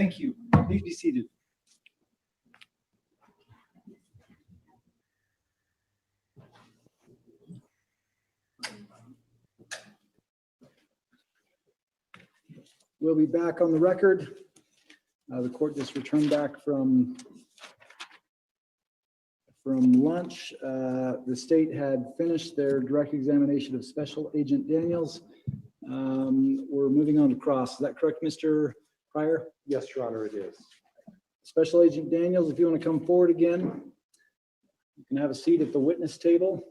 Thank you. Please be seated. We'll be back on the record. The court just returned back from lunch. The state had finished their direct examination of Special Agent Daniels. We're moving on to cross. Is that correct, Mr. Pryor? Yes, Your Honor, it is. Special Agent Daniels, if you want to come forward again, you can have a seat at the witness table.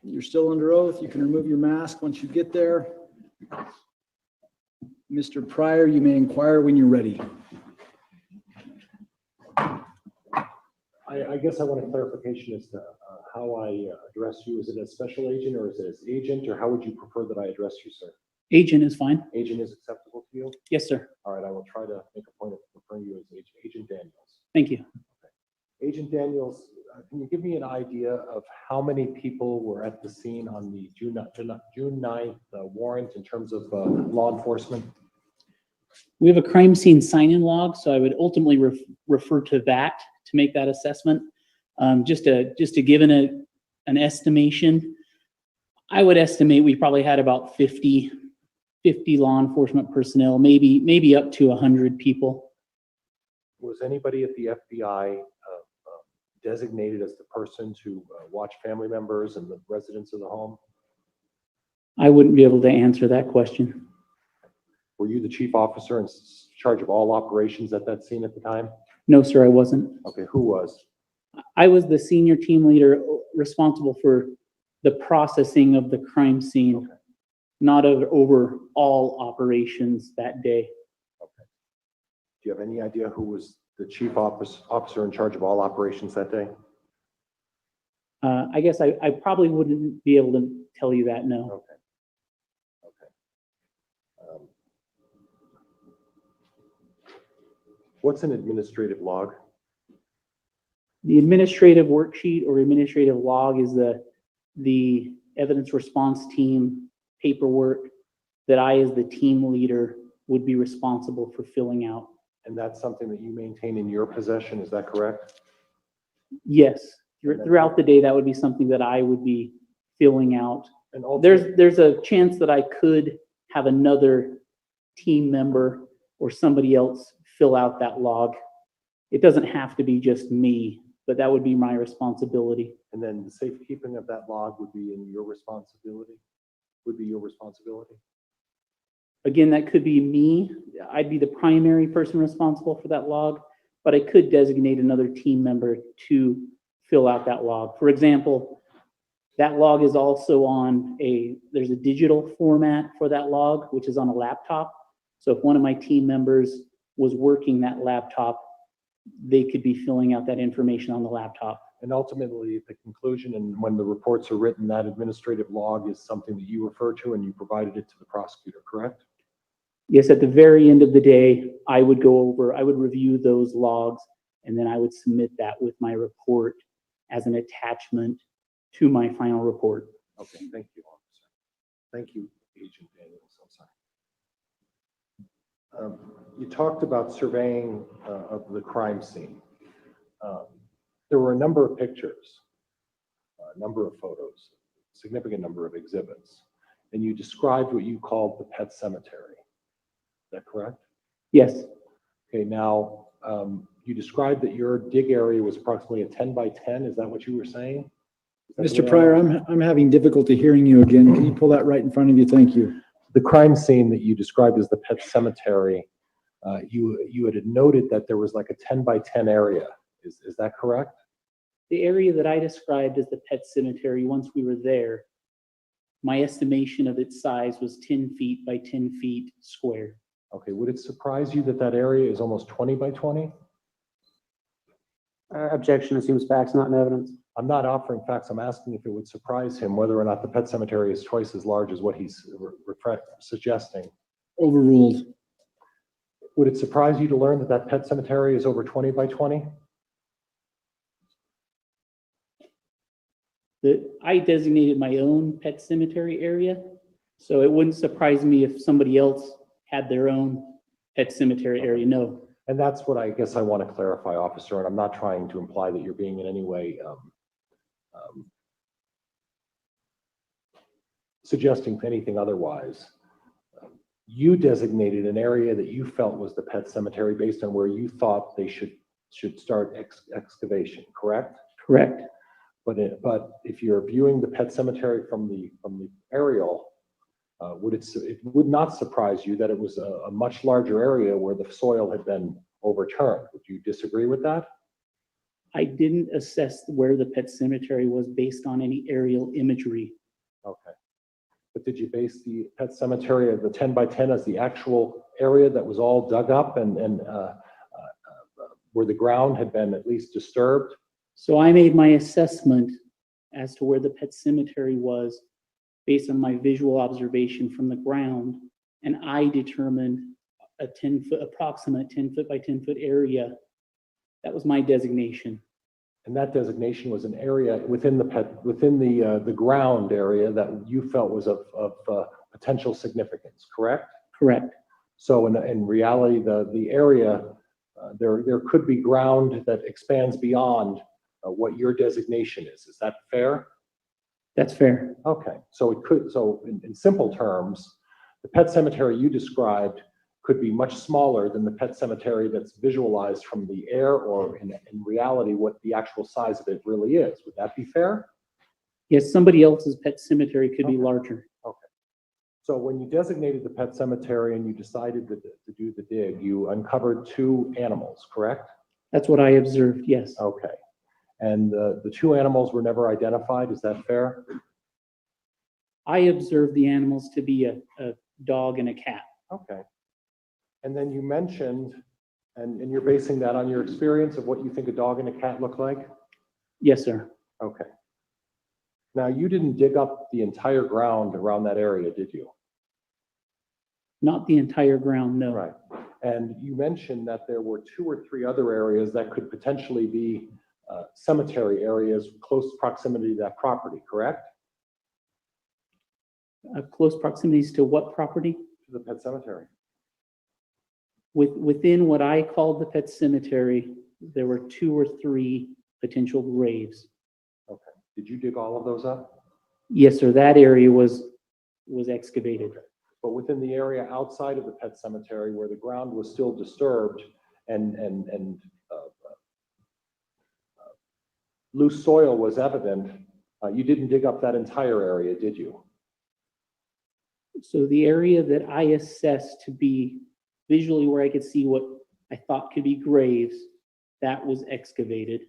You're still under oath. You can remove your mask once you get there. Mr. Pryor, you may inquire when you're ready. I guess I want a clarification as to how I address you. Is it as special agent or is it as agent, or how would you prefer that I address you, sir? Agent is fine. Agent is acceptable to you? Yes, sir. All right, I will try to make a point of referring you as Agent Daniels. Thank you. Agent Daniels, can you give me an idea of how many people were at the scene on the June 9th warrant in terms of law enforcement? We have a crime scene sign-in log, so I would ultimately refer to that to make that assessment. Just to give an estimation, I would estimate we probably had about 50 law enforcement personnel, maybe up to 100 people. Was anybody at the FBI designated as the person to watch family members and the residents of the home? I wouldn't be able to answer that question. Were you the chief officer in charge of all operations at that scene at the time? No, sir, I wasn't. Okay, who was? I was the senior team leader responsible for the processing of the crime scene, Okay. not over all operations that day. Okay. Do you have any idea who was the chief officer in charge of all operations that day? I guess I probably wouldn't be able to tell you that, no. Okay. Okay. What's an administrative log? The administrative worksheet or administrative log is the evidence response team paperwork that I, as the team leader, would be responsible for filling out. And that's something that you maintain in your possession, is that correct? Yes, throughout the day, that would be something that I would be filling out. And There's a chance that I could have another team member or somebody else fill out that log. It doesn't have to be just me, but that would be my responsibility. And then the safekeeping of that log would be in your responsibility? Would be your responsibility? Again, that could be me. I'd be the primary person responsible for that log, but I could designate another team member to fill out that log. For example, that log is also on there's a digital format for that log, which is on a laptop. So if one of my team members was working that laptop, they could be filling out that information on the laptop. And ultimately, at the conclusion and when the reports are written, that administrative log is something that you refer to and you provided it to the prosecutor, correct? Yes, at the very end of the day, I would review those logs, and then I would submit that with my report as an attachment to my final report. Okay, thank you, officer. Thank you, Agent Daniels. I'm sorry. You talked about surveying of the crime scene. There were a number of pictures, a number of photos, significant number of exhibits, and you described what you called the pet cemetery. Is that correct? Yes. Okay, now you described that your dig area was approximately a 10 by 10. Is that what you were saying? Mr. Pryor, I'm having difficulty hearing you again. Can you pull that right in front of you? Thank you. The crime scene that you described as the pet cemetery, you had noted that there was like a 10 by 10 area. Is that correct? The area that I described as the pet cemetery, once we were there, my estimation of its size was 10 feet by 10 feet square. Okay, would it surprise you that that area is almost 20 by 20? Objection assumes facts, not in evidence. I'm not offering facts. I'm asking if it would surprise him whether or not the pet cemetery is twice as large as what he's suggesting. Overruled. Would it surprise you to learn that that pet cemetery is over 20 by 20? I designated my own pet cemetery area, so it wouldn't surprise me if somebody else had their own pet cemetery area, no. And that's what I guess I want to clarify, officer, and I'm not trying to imply that you're being in any way suggesting anything otherwise. You designated an area that you felt was the pet cemetery based on where you thought they should start excavation, correct? Correct. But if you're viewing the pet cemetery from the aerial, it would not surprise you that it was a much larger area where the soil had been overturned. Would you disagree with that? I didn't assess where the pet cemetery was based on any aerial imagery. Okay. But did you base the pet cemetery of the 10 by 10 as the actual area that was all dug up and where the ground had been at least disturbed? So I made my assessment as to where the pet cemetery was based on my visual observation from the ground, and I determined a approximate 10 foot by 10 foot area. That was my designation. And that designation was an area within the ground area that you felt was of potential significance, correct? Correct. So in reality, the area, there could be ground that expands beyond what your designation is. Is that fair? That's fair. Okay, so in simple terms, the pet cemetery you described could be much smaller than the pet cemetery that's visualized from the air, or in reality, what the actual size of it really is. Would that be fair? Yes, somebody else's pet cemetery could be larger. Okay. So when you designated the pet cemetery and you decided to do the dig, you uncovered 2 animals, correct? That's what I observed, yes. Okay. And the 2 animals were never identified, is that fair? I observed the animals to be a dog and a cat. Okay. And then you mentioned, and you're basing that on your experience of what you think a dog and a cat look like? Yes, sir. Okay. Now, you didn't dig up the entire ground around that area, did you? Not the entire ground, no. Right. And you mentioned that there were 2 or 3 other areas that could potentially be cemetery areas, close proximity to that property, correct? Close proximities to what property? To the pet cemetery. Within what I called the pet cemetery, there were 2 or 3 potential graves. Okay. Did you dig all of those up? Yes, sir. That area was excavated. Okay. But within the area outside of the pet cemetery where the ground was still disturbed and loose soil was evident, you didn't dig up that entire area, did you? So the area that I assessed to be visually where I could see what I thought could be graves, that was excavated.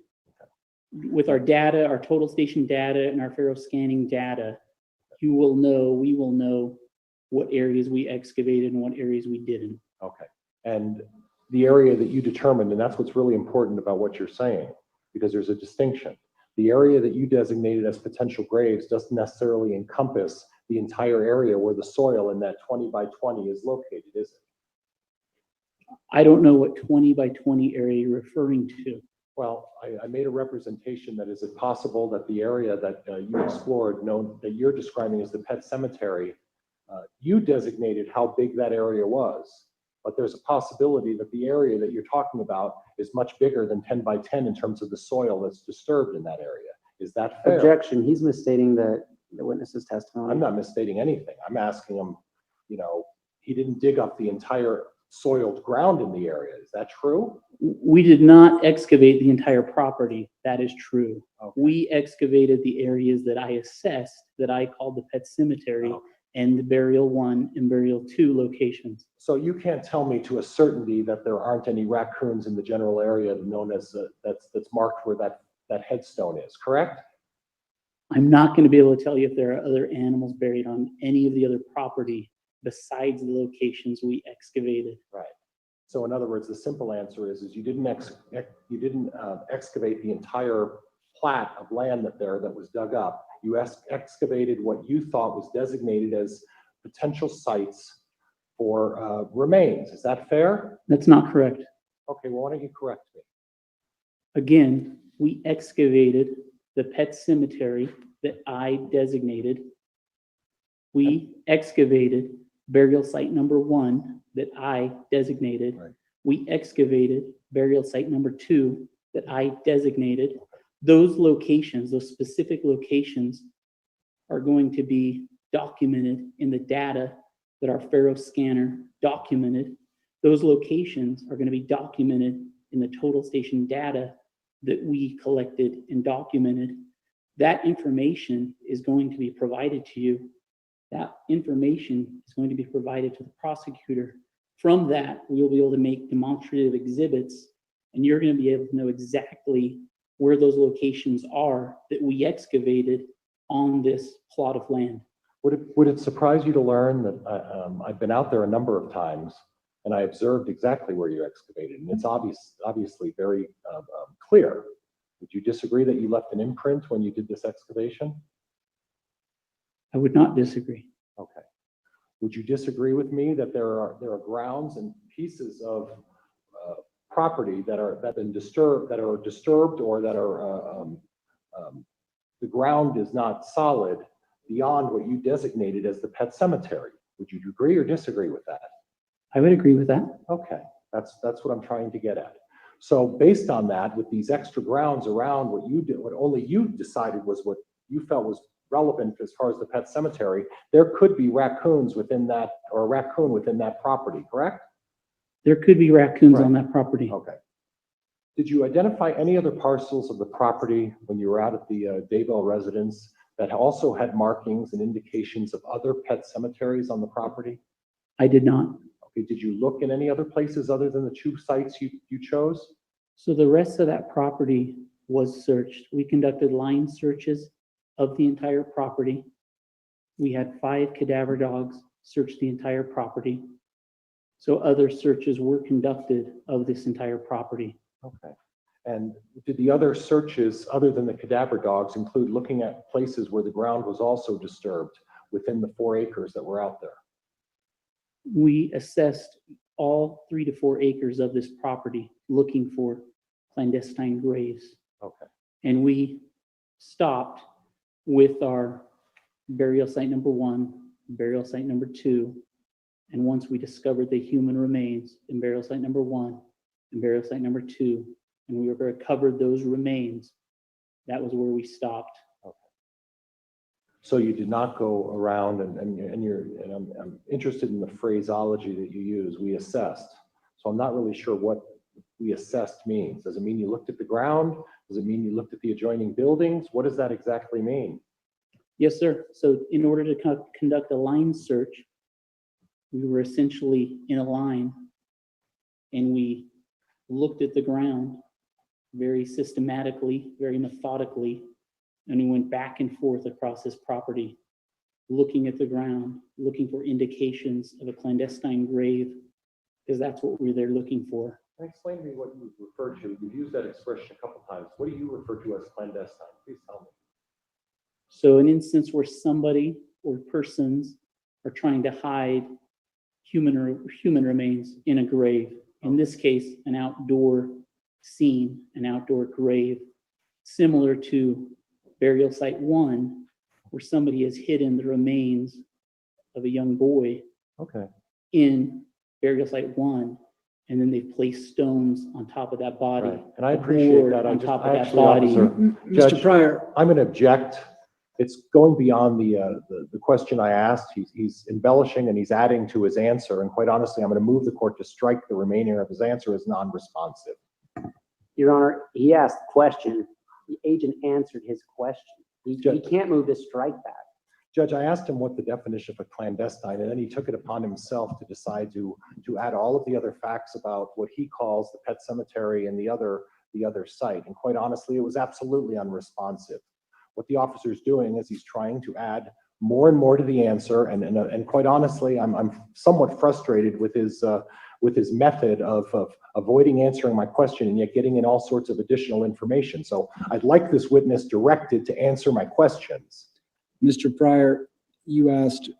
With our data, our total station data and our Faro scanning data, we will know what areas we excavated and what areas we didn't. Okay. And the area that you determined, and that's what's really important about what you're saying, because there's a distinction. The area that you designated as potential graves doesn't necessarily encompass the entire area where the soil in that 20 by 20 is located, is it? I don't know what 20 by 20 area you're referring to. Well, I made a representation that is it possible that the area that you explored, that you're describing as the pet cemetery, you designated how big that area was, but there's a possibility that the area that you're talking about is much bigger than 10 by 10 in terms of the soil that's disturbed in that area. Is that fair? Objection. He's misstating the witness's testimony. I'm not misstating anything. I'm asking him, he didn't dig up the entire soiled ground in the area. Is that true? We did not excavate the entire property. That is true. Okay. We excavated the areas that I assessed, that I called the pet cemetery, and the burial 1 and burial 2 locations. So you can't tell me to a certainty that there aren't any raccoons in the general area known as that's marked where that headstone is, correct? I'm not going to be able to tell you if there are other animals buried on any of the other property besides the locations we excavated. Right. So in other words, the simple answer is you didn't excavate the entire plat of land that was dug up. You excavated what you thought was designated as potential sites for remains. Is that fair? That's not correct. Okay, well, why don't you correct me? Again, we excavated the pet cemetery that I designated. We excavated burial site number 1 that I designated. Right. We excavated burial site number 2 that I designated. Those locations, those specific locations, are going to be documented in the data that our Faro scanner documented. Those locations are going to be documented in the total station data that we collected and documented. That information is going to be provided to you. That information is going to be provided to the prosecutor. From that, we will be able to make demonstrative exhibits, and you're going to be able to know exactly where those locations are that we excavated on this plot of land. Would it surprise you to learn that I've been out there a number of times and I observed exactly where you excavated, and it's obviously very clear. Would you disagree that you left an imprint when you did this excavation? I would not disagree. Okay. Would you disagree with me that there are grounds and pieces of property that have been disturbed, or that are the ground is not solid beyond what you designated as the pet cemetery? Would you agree or disagree with that? I would agree with that. Okay, that's what I'm trying to get at. So based on that, with these extra grounds around what you did, what only you decided was what you felt was relevant as far as the pet cemetery, there could be raccoons within that, or a raccoon within that property, correct? There could be raccoons Right. on that property. Okay. Did you identify any other parcels of the property when you were out at the Daybell residence that also had markings and indications of other pet cemeteries on the property? I did not. Okay. Did you look in any other places other than the 2 sites you chose? So the rest of that property was searched. We conducted line searches of the entire property. We had 5 cadaver dogs search the entire property. So other searches were conducted of this entire property. Okay. And did the other searches, other than the cadaver dogs, include looking at places where the ground was also disturbed within the 4 acres that were out there? We assessed all 3 to 4 acres of this property looking for clandestine graves. Okay. And we stopped with our burial site number 1, burial site number 2. And once we discovered the human remains in burial site number 1 and burial site number 2, and we recovered those remains, that was where we stopped. Okay. So you did not go around and I'm interested in the phraseology that you use, we assessed. So I'm not really sure what we assessed means. Does it mean you looked at the ground? Does it mean you looked at the adjoining buildings? What does that exactly mean? Yes, sir. So in order to conduct a line search, we were essentially in a line and we looked at the ground very systematically, very methodically, and we went back and forth across this property, looking at the ground, looking for indications of a clandestine grave, because that's what we were there looking for. Explain to me what you referred to. You've used that expression a couple times. What do you refer to as clandestine? Please tell me. So an instance where somebody or persons are trying to hide human remains in a grave. In this case, an outdoor scene, an outdoor grave, similar to burial site 1, where somebody has hidden the remains of a young boy in burial site 1, and then they've placed stones on top of that body. Right. And I appreciate that. On top of that actually, body. Judge, Mr. Pryor, I'm going to object. It's going beyond the question I asked. He's embellishing and he's adding to his answer. And quite honestly, I'm going to move the court to strike the remainder of his answer as non-responsive. Your Honor, he asked the question. The agent answered his question. He can't move to strike that. Judge, I asked him what the definition of a clandestine, and then he took it upon himself to decide to add all of the other facts about what he calls the pet cemetery and the other site. And quite honestly, it was absolutely unresponsive. What the officer is doing is he's trying to add more and more to the answer, and quite honestly, I'm somewhat frustrated with his method of avoiding answering my question and yet getting in all sorts of additional information. So I'd like this witness directed to answer my questions. Mr. Pryor, you asked,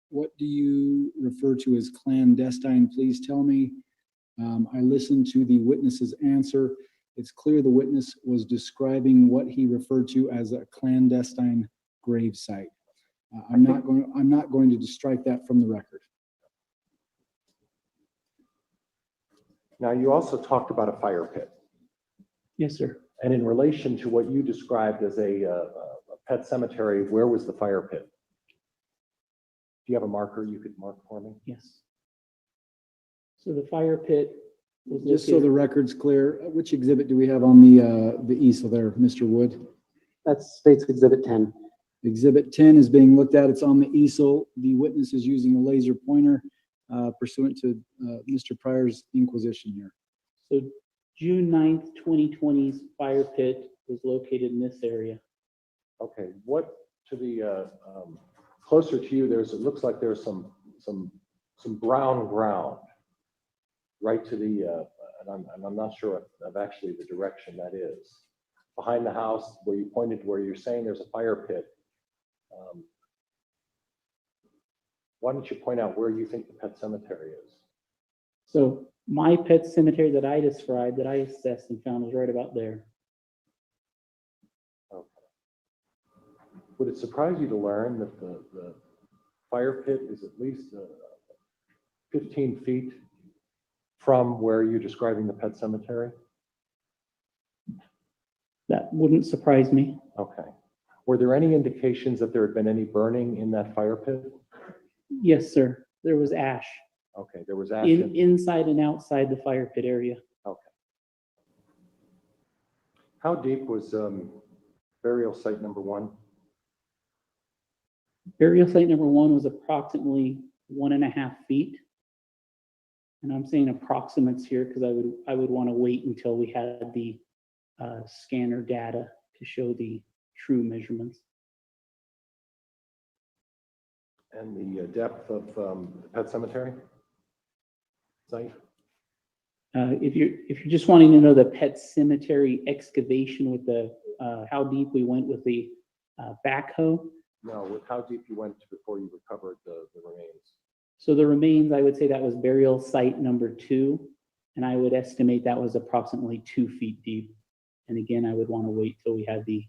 what do you refer to as clandestine? Please tell me. I listened to the witness's answer. it's clear the witness was describing what he referred to as a clandestine grave site. I'm not going to strike that from the record. Now, you also talked about a fire pit. Yes, sir. And in relation to what you described as a pet cemetery, where was the fire pit? Do you have a marker you could mark for me? Yes. So the fire pit was Just so the located, record's clear, which exhibit do we have on the easel there, Mr. Wood? That's State's Exhibit 10. Exhibit 10 is being looked at. It's on the easel. The witness is using a laser pointer pursuant to Mr. Pryor's inquisition here. so June 9th, 2020's fire pit was located in this area. Okay, what to the closer to you? It looks like there's some brown ground right to the and I'm not sure of actually the direction that is behind the house where you pointed to where you're saying there's a fire pit. Why don't you point out where you think the pet cemetery is? So my pet cemetery that I described, that I assessed and found was right about there. Okay. Would it surprise you to learn that the fire pit is at least 15 feet from where you're describing the pet cemetery? That wouldn't surprise me. Okay. Were there any indications that there had been any burning in that fire pit? Yes, sir. There was ash Okay, there was ash. inside and outside the fire pit area. Okay. How deep was burial site number 1? Burial site number 1 was approximately 1.5 feet. And I'm saying approximates here because I would want to wait until we had the scanner data to show the true measurements. And the depth of the pet cemetery site? If you're just wanting to know the pet cemetery excavation with the how deep we went with the backhoe. No, with how deep you went before you recovered the remains. So the remains, I would say that was burial site number 2, and I would estimate that was approximately 2 feet deep. And again, I would want to wait till we had the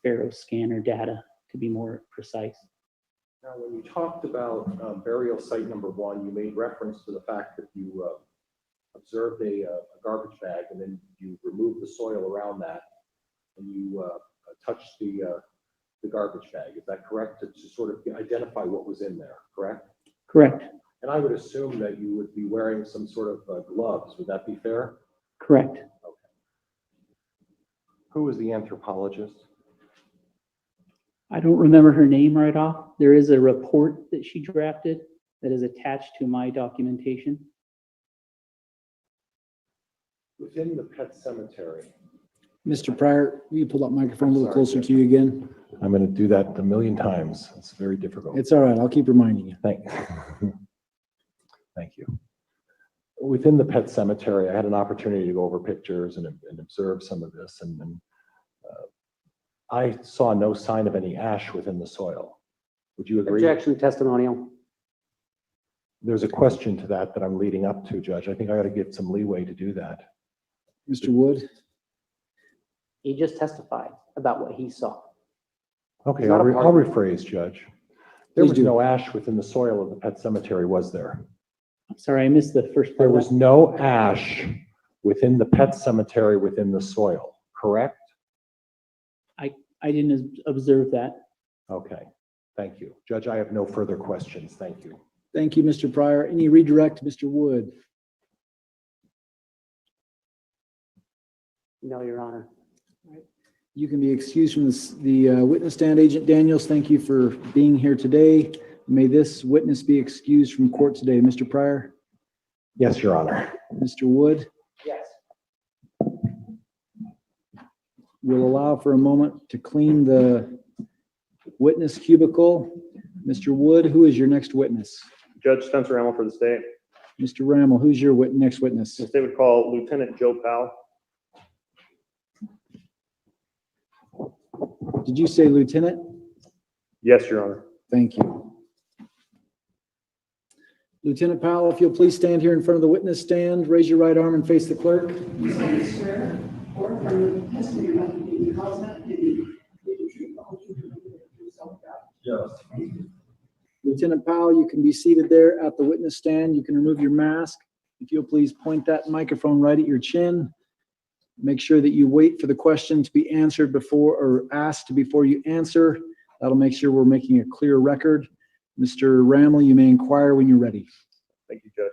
Faro scanner data to be more precise. Now, when you talked about burial site number 1, you made reference to the fact that you observed a garbage bag and then you removed the soil around that and you touched the garbage bag. Is that correct? To sort of identify what was in there, correct? Correct. And I would assume that you would be wearing some sort of gloves. Would that be fair? Correct. Okay. Who was the anthropologist? I don't remember her name right off. There is a report that she drafted that is attached to my documentation. Within the pet cemetery. Mr. Pryor, will you pull that microphone a little Sorry, closer Jeff. to you again? I'm going to do that a million times. It's very difficult. It's all right. I'll keep reminding you. Thank you. Within the pet cemetery, I had an opportunity to go over pictures and observe some of this, and I saw no sign of any ash within the soil. Would you agree? Objection, testimonial. There's a question to that I'm leading up to, Judge. I think I ought to give some leeway to do that. Mr. Wood? He just testified about what he saw. Okay, It's not a I'll part- rephrase, Judge. There Please was do. no ash within the soil of the pet cemetery, was there? I'm sorry, I missed the first There part. was no ash within the pet cemetery within the soil, correct? I didn't observe that. Okay, thank you. Judge, I have no further questions. Thank you. Thank you, Mr. Pryor. Any redirect, Mr. Wood? No, Your Honor. You can be excused from the witness stand. Agent Daniels, thank you for being here today. May this witness be excused from court today. Mr. Pryor? Yes, Your Honor. Mr. Wood? Yes. We'll allow for a moment to clean the witness cubicle. Mr. Wood, who is your next witness? Judge Spencer Rammel for the state. Mr. Rammel, who's your next witness? The state would call Lieutenant Joe Powell. Did you say lieutenant? Yes, Your Honor. Thank you. Lieutenant Powell, if you'll please stand here in front of the witness stand, raise your right arm and face the clerk. You solemnly swear or affirm the testimony you're about to give the cause of the you the truth, the whole truth, and nothing but the truth, so help God. Yes. Lieutenant Powell, you can be seated there at the witness stand. You can remove your mask. If you'll please point that microphone right at your chin. Make sure that you wait for the question to be answered before or asked before you answer. That'll make sure we're making a clear record. Mr. Ramel, you may inquire when you're ready. Thank you, Judge.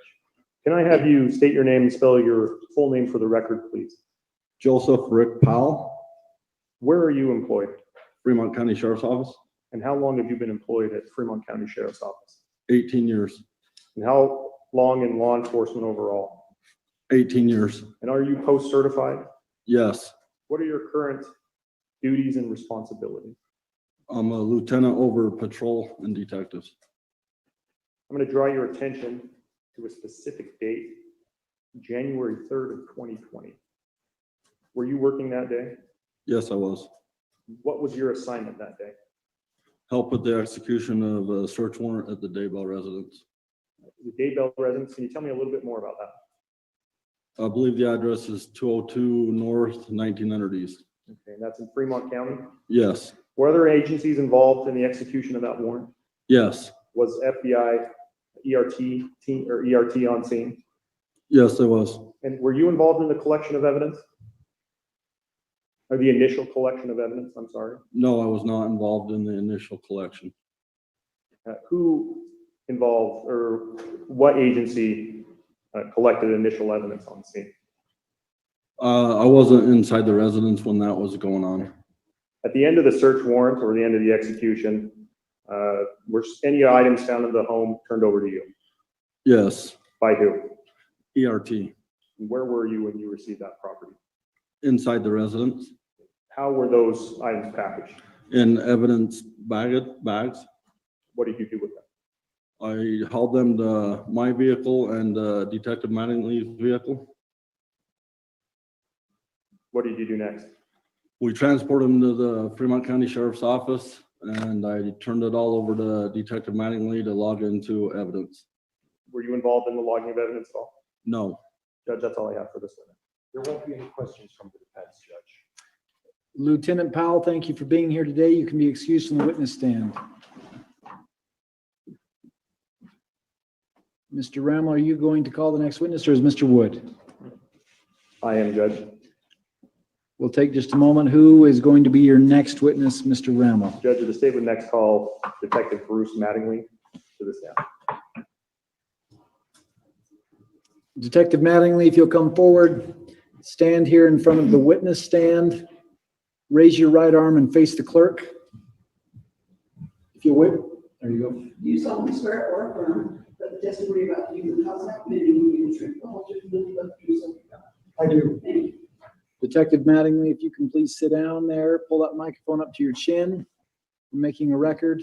Can I have you state your name and spell your full name for the record, please? Joseph Rick Powell, Where are you employed? Fremont County Sheriff's Office, And how long have you been employed at Fremont County Sheriff's Office? 18 years. And how long in law enforcement overall? 18 years. And are you post-certified? Yes. What are your current duties and responsibilities? I'm a lieutenant over patrol and detectives. I'm going to draw your attention to a specific date, January 3rd of 2020. Were you working that day? Yes, I was. What was your assignment that day? Help with the execution of a search warrant at the Daybell residence. The Daybell residence. Can you tell me a little bit more about that? I believe the address is 202 North, 1900 East. Okay, and that's in Fremont County. Yes. Were other agencies involved in the execution of that warrant? Yes. Was FBI, ERT team or ERT on scene? Yes, I was. And were you involved in the collection of evidence? Or the initial collection of evidence? I'm sorry. No, I was not involved in the initial collection. Who involved or what agency collected initial evidence on scene? I wasn't inside the residence when that was going on. At the end of the search warrant or the end of the execution, were any items found in the home turned over to you? Yes. By who? ERT. Where were you when you received that property? Inside the residence. How were those items packaged? In evidence bags. What did you do with them? I hauled them to my vehicle and Detective Mattingly's vehicle. What did you do next? We transported them to the Fremont County Sheriff's Office, and I turned it all over to Detective Mattingly to log into evidence. Were you involved in the logging of evidence at all? No. Judge, that's all I have for this one. There won't be any questions from the defense, Judge. Lieutenant Powell, thank you for being here today. You can be excused from the witness stand. Mr. Ramel, are you going to call the next witness, or is Mr. Wood? I am, Judge. We'll take just a moment. Who is going to be your next witness, Mr. Ramel? Judge, of the state would next call Detective Bruce Mattingly to the stand. Detective Mattingly, if you'll come forward, stand here in front of the witness stand, raise your right arm and face the clerk. If you would, there you go. You solemnly swear or affirm that the testimony you're about to give the cause of that committee will be the truth, the whole truth, and nothing but the truth, so help God. I do. Thank you. Detective Mattingly, if you can please sit down there, pull that microphone up to your chin. We're making a record.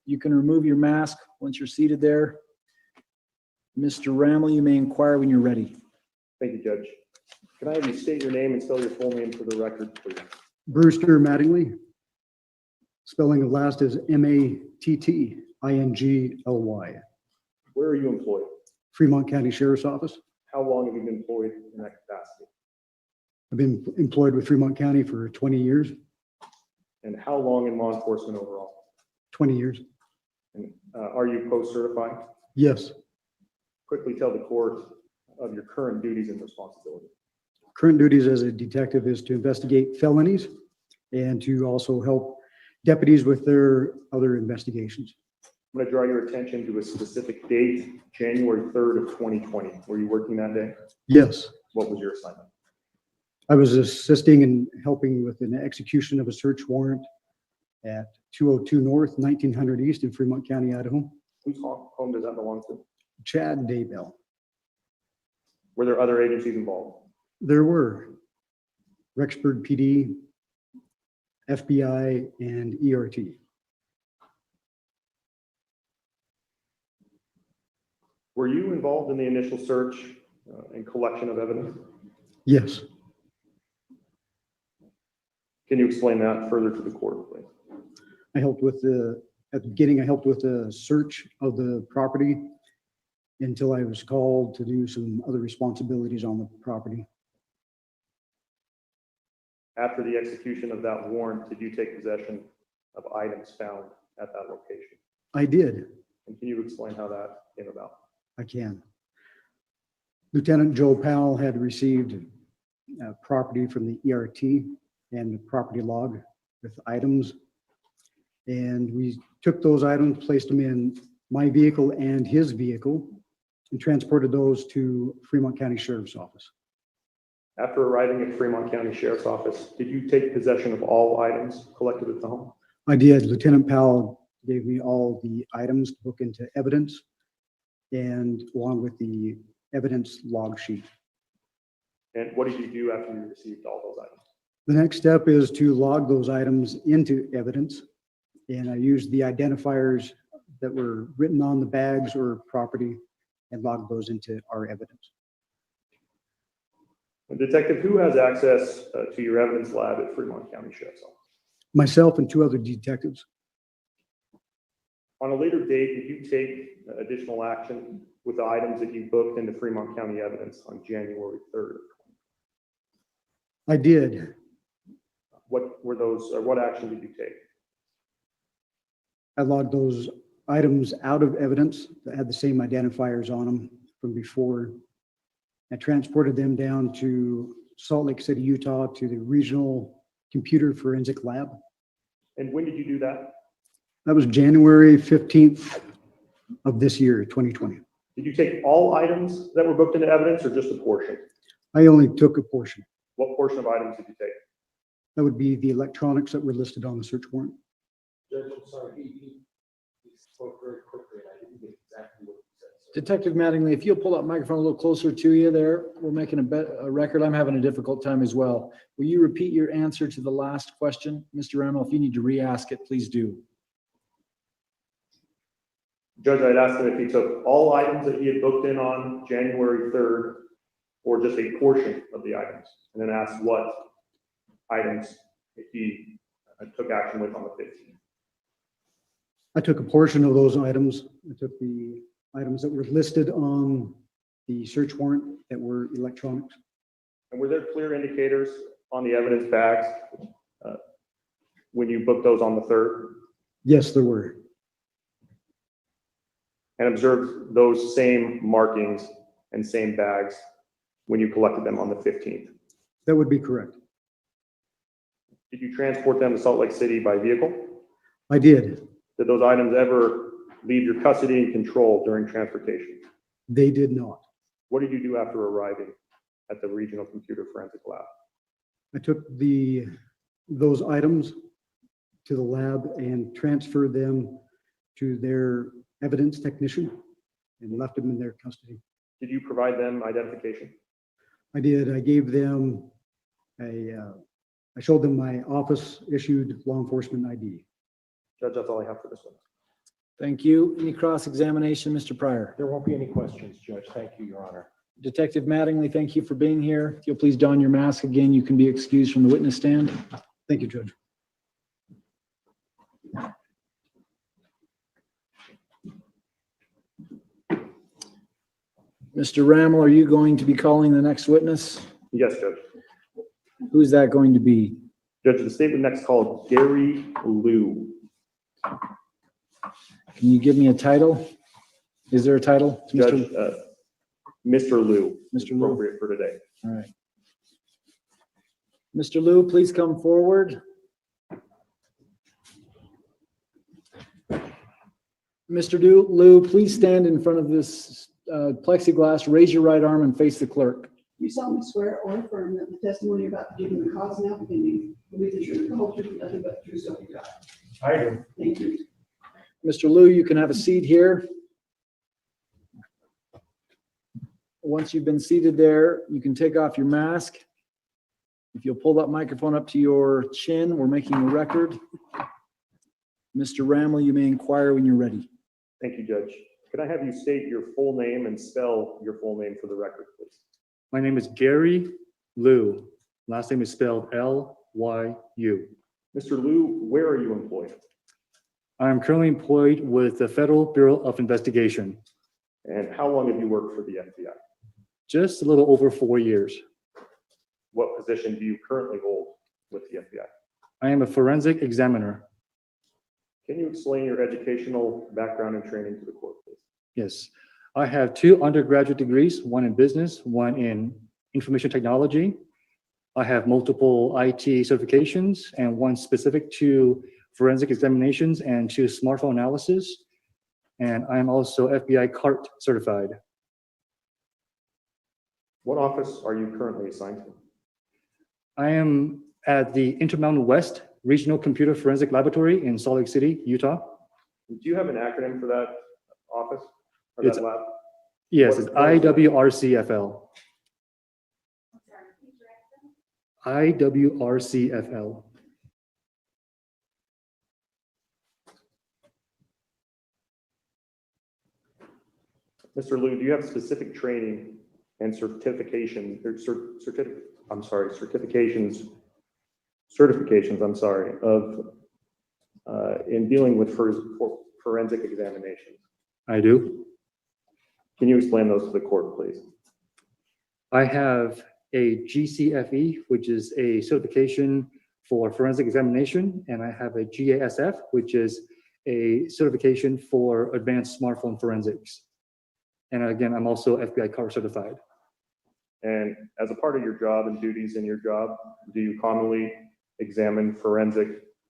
You can remove your mask once you're seated there. Mr. Ramel, you may inquire when you're ready. Thank you, Judge. Can I have you state your name and spell your full name for the record, please? Brewster Mattingly. Spelling of last is Mattingly. Where are you employed? Fremont County Sheriff's Office. How long have you been employed in that capacity? I've been employed with Fremont County for 20 years. And how long in law enforcement overall? 20 years. And are you post-certified? Yes. Quickly tell the court of your current duties and responsibilities. Current duties as a detective is to investigate felonies and to also help deputies with their other investigations. I'm going to draw your attention to a specific date, January 3rd of 2020. Were you working that day? Yes. What was your assignment? I was assisting and helping with an execution of a search warrant at 202 North, 1900 East in Fremont County, Idaho. Whose home does that belong to? Chad Daybell. Were there other agencies involved? There were Rexburg PD, FBI, and ERT. Were you involved in the initial search and collection of evidence? Yes. Can you explain that further to the court, please? I helped with at the beginning, I helped with the search of the property until I was called to do some other responsibilities on the property. After the execution of that warrant, did you take possession of items found at that location? I did. And can you explain how that came about? I can. Lieutenant Joe Powell had received property from the ERT and the property log with items. And we took those items, placed them in my vehicle and his vehicle, and transported those to Fremont County Sheriff's Office. After arriving at Fremont County Sheriff's Office, did you take possession of all items collected at the home? I did. Lieutenant Powell gave me all the items to book into evidence, and along with the evidence log sheet. And what did you do after you received all those items? The next step is to log those items into evidence, and I used the identifiers that were written on the bags or property and logged those into our evidence. And Detective, who has access to your evidence lab at Fremont County Sheriff's Office? Myself and 2 other detectives. On a later date, did you take additional action with the items that you booked into Fremont County evidence on January 3rd? I did. What were those, or what action did you take? I logged those items out of evidence that had the same identifiers on them from before. I transported them down to Salt Lake City, Utah, to the Regional Computer Forensic Lab. And when did you do that? That was January 15th of this year, 2020. Did you take all items that were booked into evidence or just a portion? I only took a portion. What portion of items did you take? That would be the electronics that were listed on the search warrant. Judge, I'm sorry, he spoke very quickly, and I didn't get exactly what he said. So- Detective Mattingly, if you'll pull that microphone a little closer to you there, we're making a record. I'm having a difficult time as well. Will you repeat your answer to the last question? Mr. Rammel, if you need to re-ask it, please do. Judge, I'd asked him if he took all items that he had booked in on January 3rd or just a portion of the items, and then asked what items he took action with on the 15th. I took a portion of those items. I took the items that were listed on the search warrant that were electronics. And were there clear indicators on the evidence bags when you booked those on the 3rd? Yes, there were. And observed those same markings and same bags when you collected them on the 15th? That would be correct. Did you transport them to Salt Lake City by vehicle? I did. Did those items ever leave your custody and control during transportation? They did not. What did you do after arriving at the Regional Computer Forensic Lab? I took those items to the lab and transferred them to their evidence technician and left them in their custody. Did you provide them identification? I did. I gave them I showed them my office issued law enforcement ID. Judge, that's all I have for this one. Thank you. Any cross-examination, Mr. Pryor? There won't be any questions, Judge. Thank you, Your Honor. Detective Mattingly, thank you for being here. If you'll please don your mask again, you can be excused from the witness stand. Thank you, Judge. Mr. Rammel, are you going to be calling the next witness? Yes, Judge. Who's that going to be? Judge, the statement next called Gary Liu. Can you give me a title? Is there a title? Judge, Mr. Liu. Mr. Liu. Appropriate for today. All right. Mr. Liu, please come forward. Mr. Liu, please stand in front of this plexiglass, raise your right arm and face the clerk. You solemnly swear or affirm that the testimony you're about to give in the cause and application will be the truth, the whole truth, and nothing but the truth, so help you God. I do. Thank you. Mr. Liu, you can have a seat here. Once you've been seated there, you can take off your mask. If you'll pull that microphone up to your chin, we're making a record. Mr. Rammel, you may inquire when you're ready. Thank you, Judge. Could I have you state your full name and spell your full name for the record, please? My name is Gary Liu. Last name is spelled L-Y-U. Mr. Liu, where are you employed? I am currently employed with the Federal Bureau of Investigation. And how long have you worked for the FBI? Just a little over 4 years. What position do you currently hold with the FBI? I am a forensic examiner. Can you explain your educational background and training to the court, please? Yes. I have 2 undergraduate degrees, one in business, one in information technology. I have multiple IT certifications and one specific to forensic examinations and to smartphone analysis. And I'm also FBI CART certified. What office are you currently assigned to? I am at the Intermountain West Regional Computer Forensic Laboratory in Salt Lake City, Utah. Do you have an acronym for that office or that It's- lab? Yes, What- it's what is that? IWRCFL. IWRCFL. Mr. Liu, do you have specific training and certification, or certifications, I'm sorry, of in dealing with forensic examinations? I do. Can you explain those to the court, please? I have a GCFE, which is a certification for forensic examination, and I have a GASF, which is a certification for advanced smartphone forensics. And again, I'm also FBI CART certified. And as a part of your job and duties in your job, do you commonly examine forensic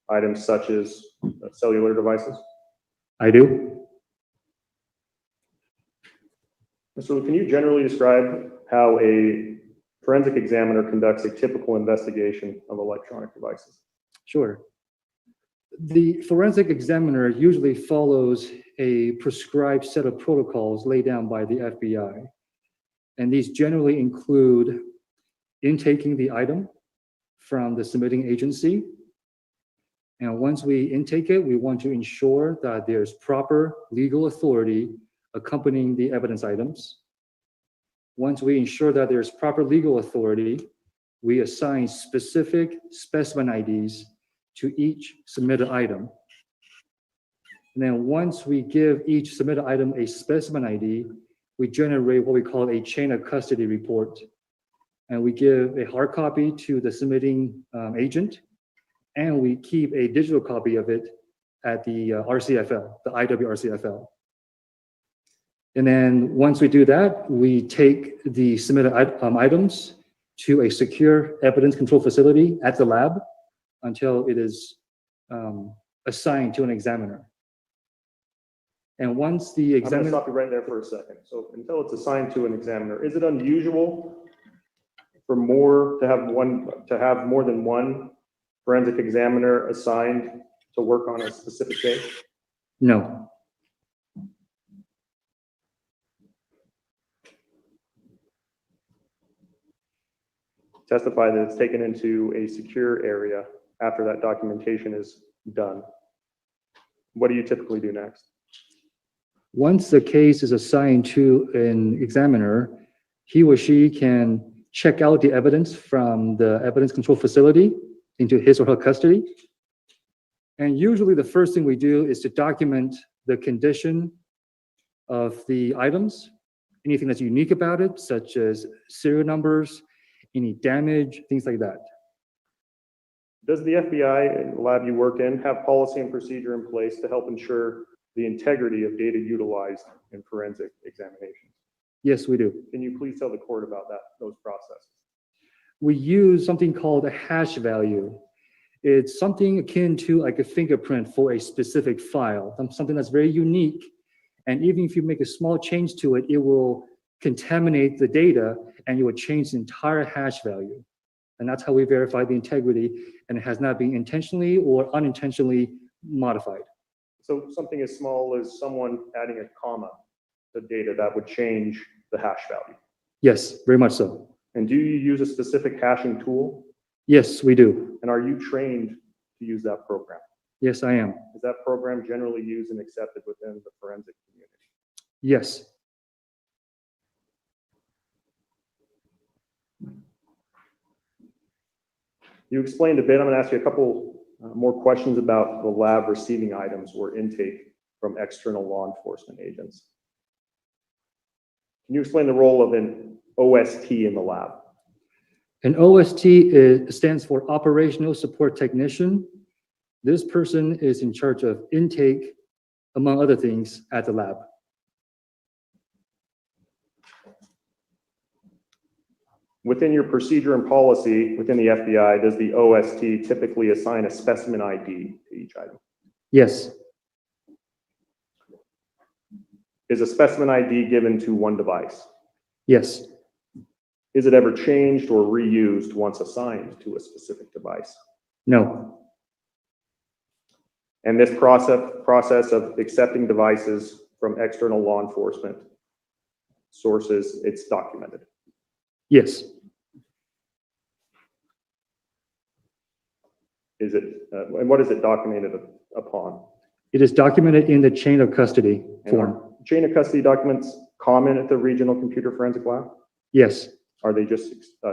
items such as cellular devices? I do. Mr. Liu, can you generally describe how a forensic examiner conducts a typical investigation of electronic devices? Sure. The forensic examiner usually follows a prescribed set of protocols laid down by the FBI. And these generally include intaking the item from the submitting agency. And once we intake it, we want to ensure that there's proper legal authority accompanying the evidence items. Once we ensure that there's proper legal authority, we assign specific specimen IDs to each submitted item. And then once we give each submitted item a specimen ID, we generate what we call a chain of custody report. And we give a hard copy to the submitting agent, and we keep a digital copy of it at the RCFL, the IWRCFL. And then once we do that, we take the submitted items to a secure evidence control facility at the lab until it is assigned to an examiner. And once the I'm going to examiner, stop you right there for a second. So until it's assigned to an examiner, is it unusual for to have more than one forensic examiner assigned to work on a specific case? no, Testify that it's taken into a secure area after that documentation is done. What do you typically do next? once the case is assigned to an examiner, he or she can check out the evidence from the evidence control facility into his or her custody. And usually the first thing we do is to document the condition of the items, anything that's unique about it, such as serial numbers, any damage, things like that. Does the FBI and the lab you work in have policy and procedure in place to help ensure the integrity of data utilized in forensic examinations? Yes, we do. Can you please tell the court about those processes? We use something called a hash value. It's something akin to like a fingerprint for a specific file, something that's very unique. And even if you make a small change to it, it will contaminate the data and it will change the entire hash value. And that's how we verify the integrity, and it has not been intentionally or unintentionally modified. So something as small as someone adding a comma to data that would change the hash value. Yes, very much so. And do you use a specific hashing tool? Yes, we do. And are you trained to use that program? Yes, I am. Is that program generally used and accepted within the forensic community? Yes. You explained a bit. I'm going to ask you a couple more questions about the lab receiving items or intake from external law enforcement agents. Can you explain the role of an OST in the lab? An stands for Operational Support Technician. This person is in charge of intake, among other things, at the lab. Within your procedure and policy within the FBI, does the OST typically assign a specimen ID to each item? Yes, Is a specimen ID given to one device? yes, Is it ever changed or reused once assigned to a specific device? no, And this process of accepting devices from external law enforcement sources, it's documented. yes, Is it, and what is it documented upon? it is documented in the chain of custody And form. are chain of custody documents common at the Regional Computer Forensic Lab? Yes, Are they just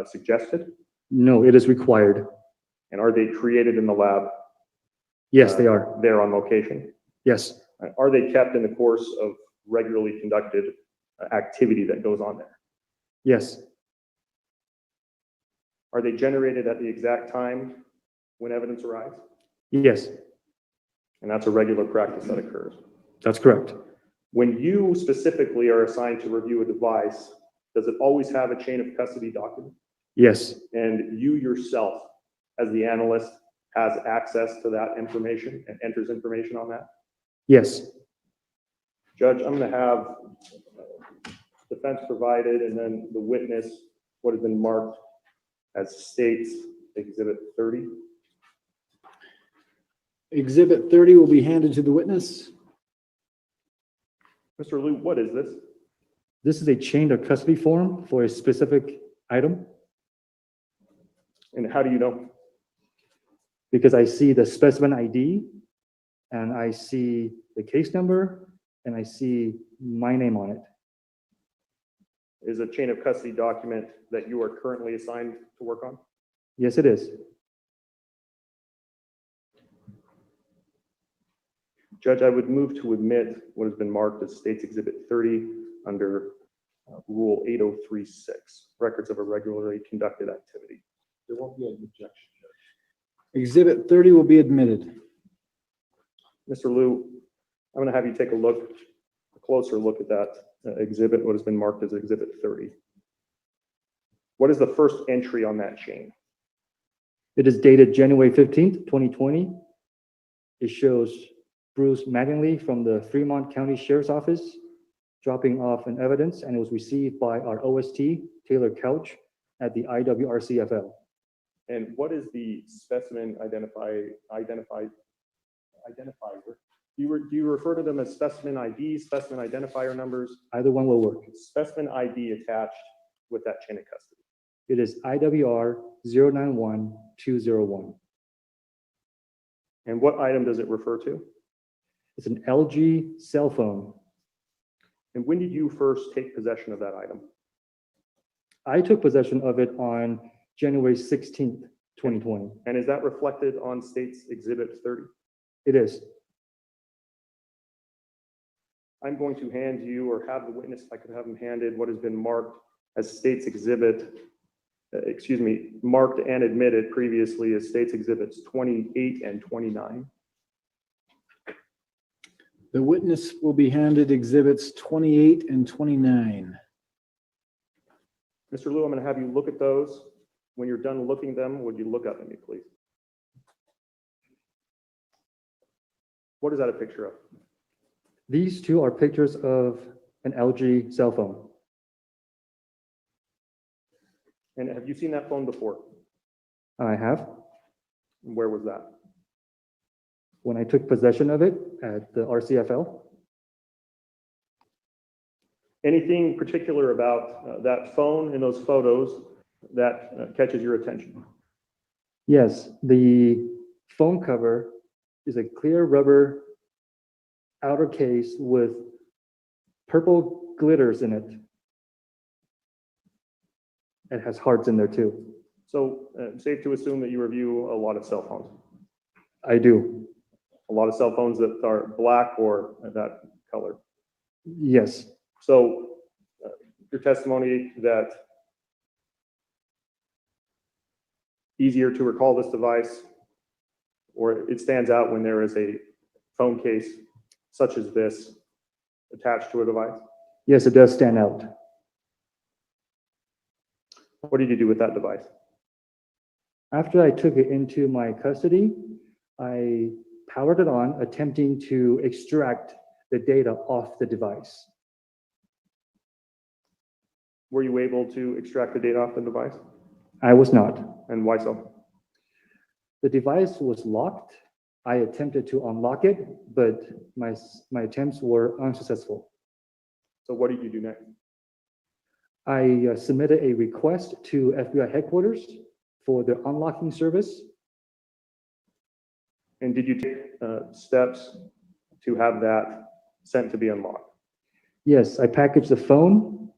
suggested? no, it is required. And are they created in the lab? Yes, they are. There on location? Yes, Are they kept in the course of regularly conducted activity that goes on there? yes, Are they generated at the exact time when evidence arrives? yes, And that's a regular practice that occurs. that's correct. When you specifically are assigned to review a device, does it always have a chain of custody document? Yes, And you yourself, as the analyst, has access to that information and enters information on that? yes, Judge, I'm going to have defense provided and then the witness, what has been marked as State's Exhibit 30. Exhibit 30 will be handed to the witness. Mr. Liu, what is this? this is a chain of custody form for a specific item And how do you know? because I see the specimen ID and I see the case number and I see my name on it. Is a chain of custody document that you are currently assigned to work on? Yes, it is. Judge, I would move to admit what has been marked as State's Exhibit 30 under Rule 8036, records of a regularly conducted activity. There won't be an objection. Exhibit 30 will be admitted. Mr. Liu, I'm going to have you take a closer look at that exhibit, what has been marked as Exhibit 30. What is the first entry on that chain? It is dated January 15th, 2020. It shows Bruce Mattingly from the Fremont County Sheriff's Office dropping off an evidence, and it was received by our OST, Taylor Couch, at the IWRCFL. And what is the specimen identifier? Do you refer to them as specimen ID, specimen identifier numbers? Either one will work. Specimen ID attached with that chain of custody. It is IWR 091201. And what item does it refer to? It's an LG cell phone. And when did you first take possession of that item? I took possession of it on January 16th, 2020. And is that reflected on State's Exhibit 30? It is. I'm going to hand you, or have the witness, if I could have him handed, what has been marked as State's Exhibit, marked and admitted previously as State's Exhibits 28 and 29. The witness will be handed exhibits 28 and 29. Mr. Liu, I'm going to have you look at those. When you're done looking them, would you look up at me, please? What is that a picture of? These two are pictures of an LG cell phone. And have you seen that phone before? I have. Where was that? When I took possession of it at the RCFL. Anything particular about that phone and those photos that catches your attention? Yes, the phone cover is a clear rubber outer case with purple glitters in it. It has hearts in there too. So safe to assume that you review a lot of cell phones. I do. A lot of cell phones that are black or that color. Yes, So your testimony that easier to recall this device, or it stands out when there is a phone case such as this attached to a device? Yes, it does stand out. What did you do with that device? After I took it into my custody, I powered it on, attempting to extract the data off the device. Were you able to extract the data off the device? I was not. And why so? The device was locked. I attempted to unlock it, but my attempts were unsuccessful. So what did you do next? I submitted a request to FBI headquarters for the unlocking service. And did you take steps to have that sent to be unlocked? Yes, I packaged the phone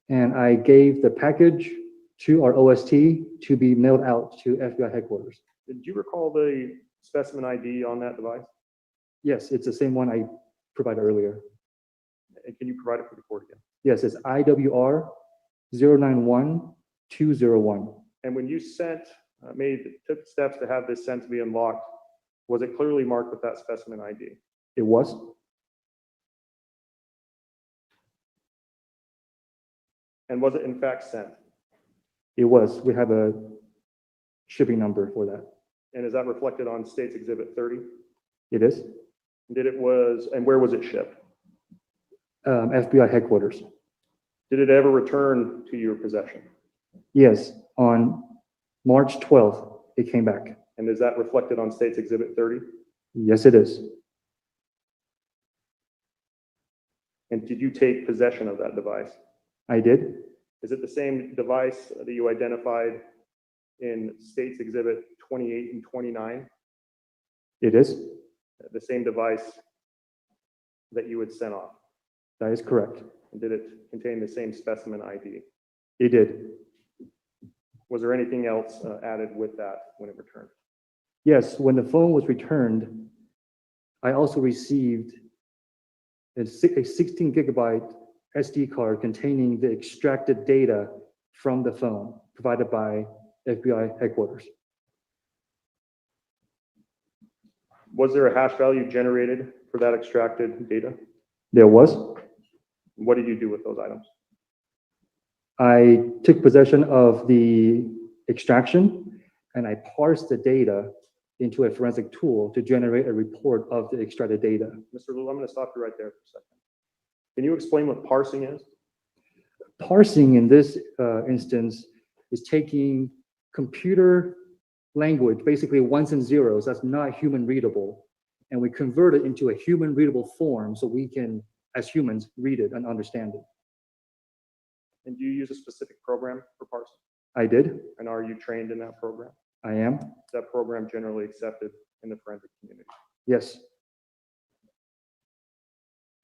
and I gave the package to our OST to be mailed out to FBI headquarters. Did you recall the specimen ID on that device? Yes, it's the same one I provided earlier. And can you provide it for the court again? Yes, it's IWR 091201. And when you took steps to have this sent to be unlocked, was it clearly marked with that specimen ID? It was. And was it in fact sent? It was. We have a shipping number for that. And is that reflected on State's Exhibit 30? It is. And where was it shipped? FBI headquarters. Did it ever return to your possession? Yes, on March 12th, it came back. And is that reflected on State's Exhibit 30? Yes, it is. And did you take possession of that device? I did. Is it the same device that you identified in State's Exhibit 28 and 29? It is. The same device that you had sent off? That is correct. And did it contain the same specimen ID? It did. Was there anything else added with that when it returned? Yes, when the phone was returned, I also received a 16 gigabyte SD card containing the extracted data from the phone provided by FBI headquarters. Was there a hash value generated for that extracted data? There was. What did you do with those items? I took possession of the extraction and I parsed the data into a forensic tool to generate a report of the extracted data. Mr. Liu, I'm going to stop you right there for a second. Can you explain what parsing is? Parsing in this instance is taking computer language, basically ones and zeros, that's not human readable, and we convert it into a human readable form so we can, as humans, read it and understand it. And do you use a specific program for parsing? I did. And are you trained in that program? I am. Is that program generally accepted in the forensic community? Yes.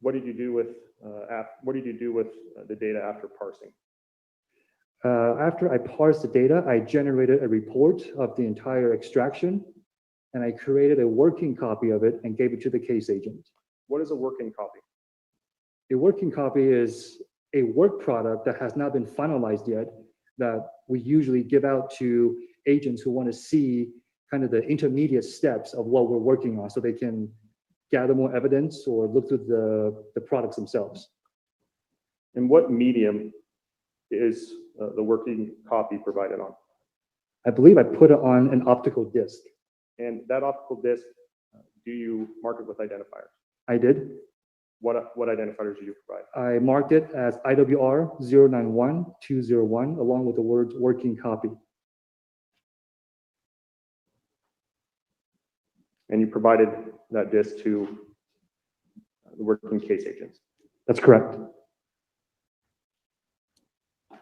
What did you do with the data after parsing? After I parsed the data, I generated a report of the entire extraction, and I created a working copy of it and gave it to the case agent. What is a working copy? A working copy is a work product that has not been finalized yet that we usually give out to agents who want to see kind of the intermediate steps of what we're working on so they can gather more evidence or look through the products themselves. And what medium is the working copy provided on? I believe I put it on an optical disc. And that optical disc, do you mark it with identifiers? I did. What identifiers do you provide? I marked it as IWR 091201 along with the words working copy. And you provided that disc to the working case agents? That's correct.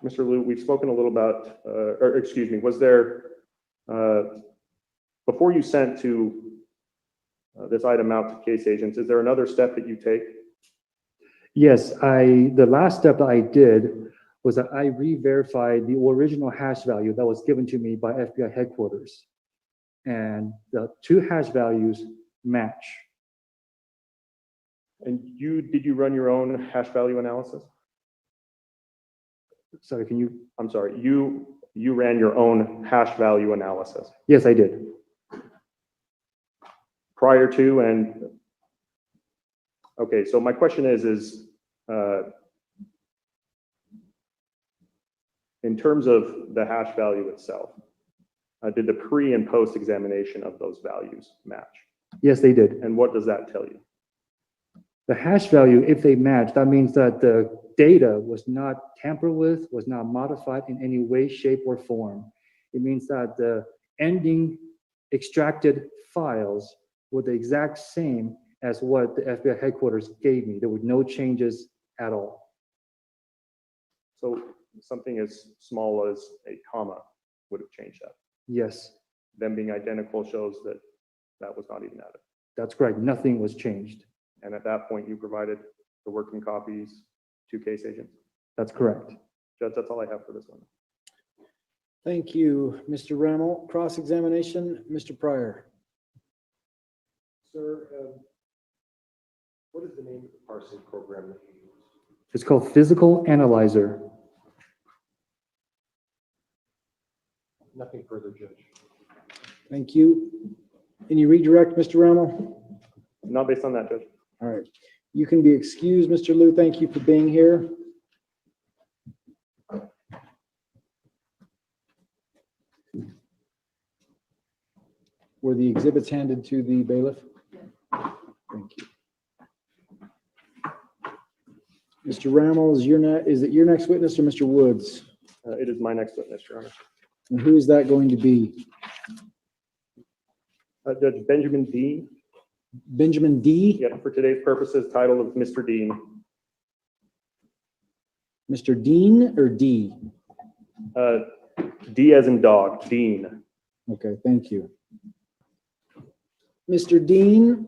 Mr. Liu, we've spoken a little about, was there, before you sent to this item out to case agents, is there another step that you take? Yes, the last step that I did was that I re-verified the original hash value that was given to me by FBI headquarters. And the two hash values match. And did you run your own hash value analysis? Sorry, can you? I'm sorry, you ran your own hash value analysis Yes, I did. prior to and, okay, so my question is, in terms of the hash value itself, did the pre and post examination of those values match? Yes, they did. And what does that tell you? The hash value, if they match, that means that the data was not tampered with, was not modified in any way, shape, or form. It means that the ending extracted files were the exact same as what the FBI headquarters gave me. There were no changes at all. So something as small as a comma would have changed that. Yes, Them being identical shows that that was not even added. that's correct. Nothing was changed. And at that point, you provided the working copies to case agents. That's correct. Judge, that's all I have for this one. Thank you, Mr. Rammel. Cross-examination, Mr. Pryor. Sir, what is the name of the parsing program that you use? It's called Physical Analyzer. Nothing further, Judge. Thank you. Any redirect, Mr. Rammel? Not based on that, Judge. All right. You can be excused, Mr. Liu. Thank you for being here. Were the exhibits handed to the bailiff? Thank you. Mr. Rammel, is it your next witness or Mr. Woods? It is my next witness, Your Honor. And who is that going to be? Judge Benjamin Dean. Benjamin D? Yeah, for today's purposes, title of Mr. Dean. Mr. Dean or D? D as in dog, Dean. Okay, thank you. Mr. Dean,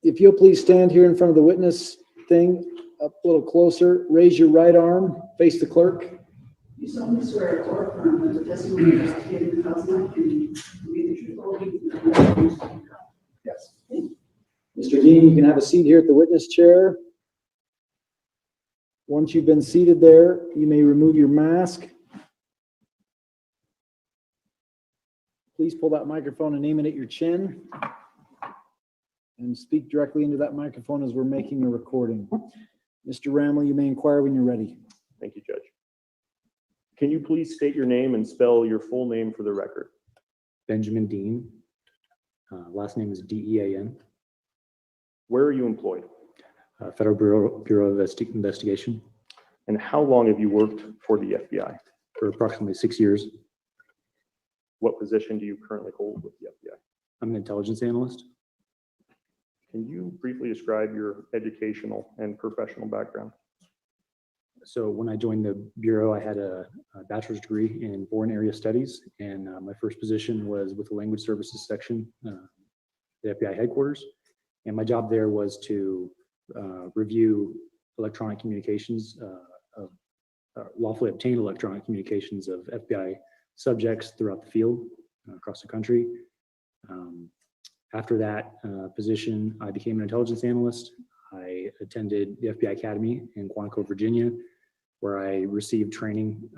if you'll please stand here in front of the witness thing, up a little closer, raise your right arm, face the clerk. You solemnly swear or affirm that the testimony you have given in House 19 will be the truth, whole truth, and Yes. Mr. Dean, you can have a seat here at the witness chair. Once you've been seated there, you may remove your mask. Please pull that microphone and aim it at your chin. And speak directly into that microphone as we're making a recording. Mr. Rammel, you may inquire when you're ready. Thank you, Judge. Can you please state your name and spell your full name for the record? Benjamin Dean. Last name is Dean. Where are you employed? Federal Bureau of Investigation And how long have you worked for the FBI? for approximately 6 years. What position do you currently hold with the FBI? I'm an intelligence analyst. Can you briefly describe your educational and professional background? So when I joined the Bureau, I had a bachelor's degree in foreign area studies, and my first position was with the language services section, the FBI headquarters. And my job there was to review electronic communications, lawfully obtained electronic communications of FBI subjects throughout the field, across the country. After that position, I became an intelligence analyst. I attended the FBI Academy in Quantico, Virginia, where I received training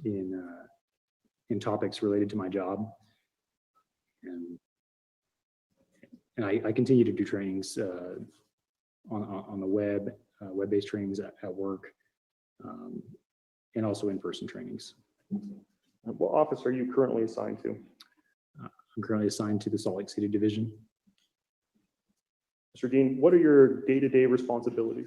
in topics related to my job. And I continue to do trainings on the web, web-based trainings at work, and also in-person trainings. What office are you currently assigned to? I'm currently assigned to the Salt Lake City Division. Mr. Dean, what are your day-to-day responsibilities?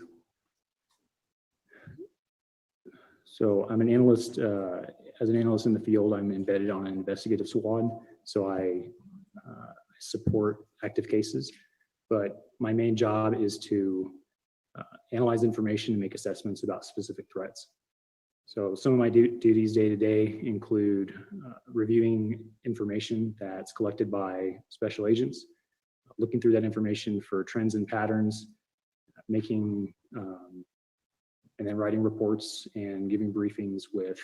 So I'm an analyst. As an analyst in the field, I'm embedded on an investigative squad. So I support active cases, but my main job is to analyze information and make assessments about specific threats. So some of my duties day to day include reviewing information that's collected by special agents, looking through that information for trends and patterns, making and then writing reports and giving briefings with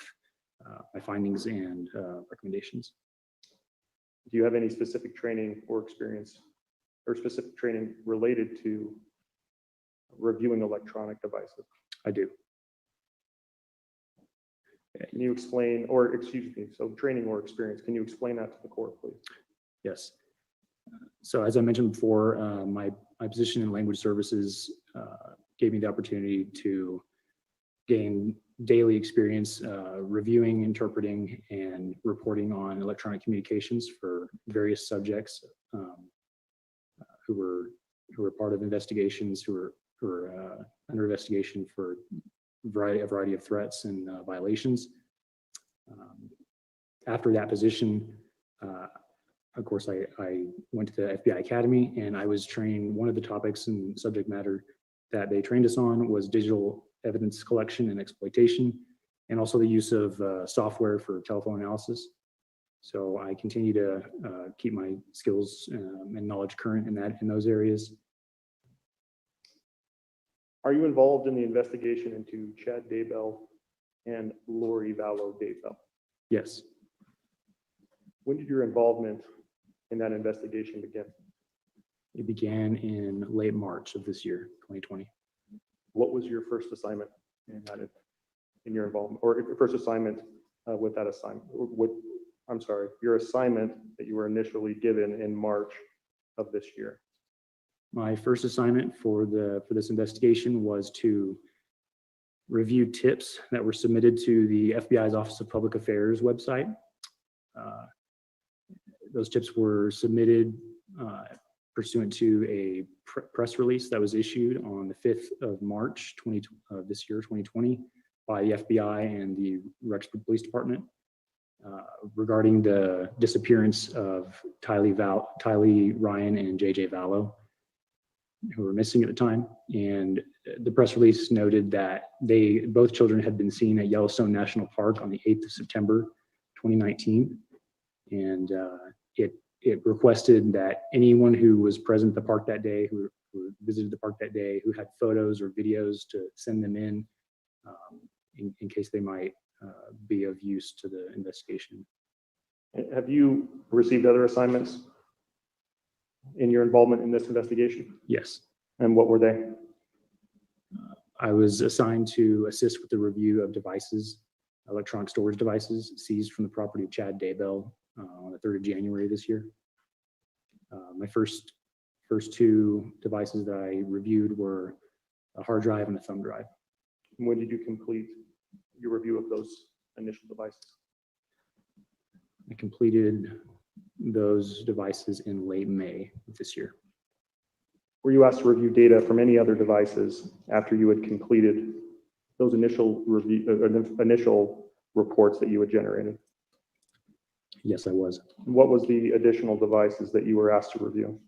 my findings and recommendations. Do you have any specific training or experience or specific training related to reviewing electronic devices? I do. Can you explain, or excuse me, so training or experience, can you explain that to the court, please? Yes. So as I mentioned before, my position in language services gave me the opportunity to gain daily experience reviewing, interpreting, and reporting on electronic communications for various subjects who were part of investigations, who were under investigation for a variety of threats and violations. After that position, of course, I went to the FBI Academy, and I was trained. One of the topics and subject matter that they trained us on was digital evidence collection and exploitation, and also the use of software for telephone analysis. So I continue to keep my skills and knowledge current in those areas. Are you involved in the investigation into Chad Daybell and Lori Vallow Daybell? Yes. When did your involvement in that investigation begin? It began in late March of this year, 2020. What was your first assignment in your involvement, or your first assignment with that assignment? Your assignment that you were initially given in March of this year. My first assignment for this investigation was to review tips that were submitted to the FBI's Office of Public Affairs website. Those tips were submitted pursuant to a press release that was issued on the 5th of March this year, 2020, by the FBI and the Rexburg Police Department regarding the disappearance of Tylee, Ryan, and JJ Vallow, who were missing at the time. And the press release noted that both children had been seen at Yellowstone National Park on the 8th of September, 2019. And it requested that anyone who was present at the park that day, who visited the park that day, who had photos or videos, to send them in case they might be of use to the investigation. Have you received other assignments in your involvement in this investigation? Yes. And what were they? I was assigned to assist with the review of devices, electronic storage devices seized from the property of Chad Daybell on the 3rd of January this year. My first two devices that I reviewed were a hard drive and a thumb drive. When did you complete your review of those initial devices? I completed those devices in late May of this year. Were you asked to review data from any other devices after you had completed those initial reports that you had generated? Yes, I was. What was the additional devices that you were asked to review?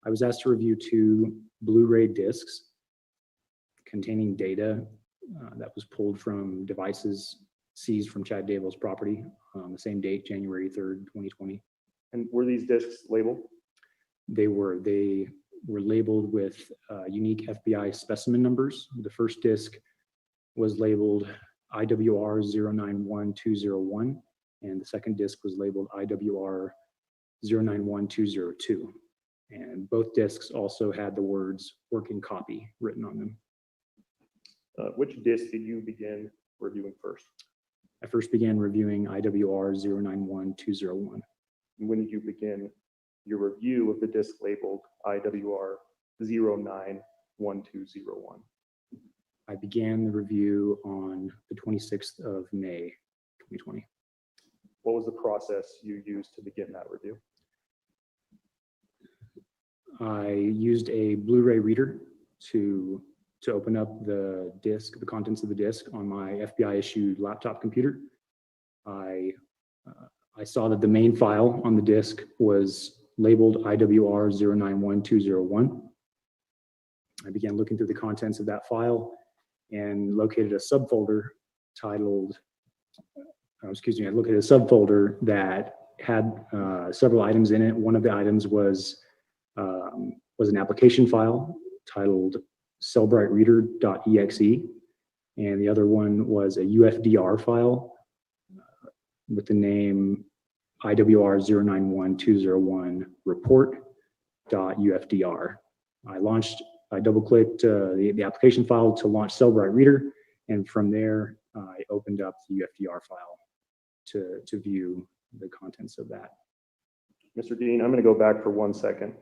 I was asked to review 2 Blu-ray discs containing data that was pulled from devices seized from Chad Daybell's property on the same date, January 3rd, 2020. And were these discs labeled? They were labeled with unique FBI specimen numbers. The first disc was labeled IWR 091201, and the second disc was labeled IWR 091202. And both discs also had the words "working copy" written on them. Which disc did you begin reviewing first? I first began reviewing IWR 091201. When did you begin your review of the disc labeled IWR 091201? I began the review on the 26th of May, 2020. What was the process you used to begin that review? I used a Blu-ray reader to open up the disc, the contents of the disc, on my FBI-issued laptop computer. I saw that the main file on the disc was labeled IWR 091201. I began looking through the contents of that file and located a subfolder titled, I located a subfolder that had several items in it. One of the items was an application file titled cellbrightreader.exe, and the other one was a UFDR file with the name IWR 091201 report.ufdr. I double-clicked the application file to launch Cellbright Reader, and from there I opened up the UFDR file to view the contents of that. Mr. Dean, I'm going to go back for 1 second.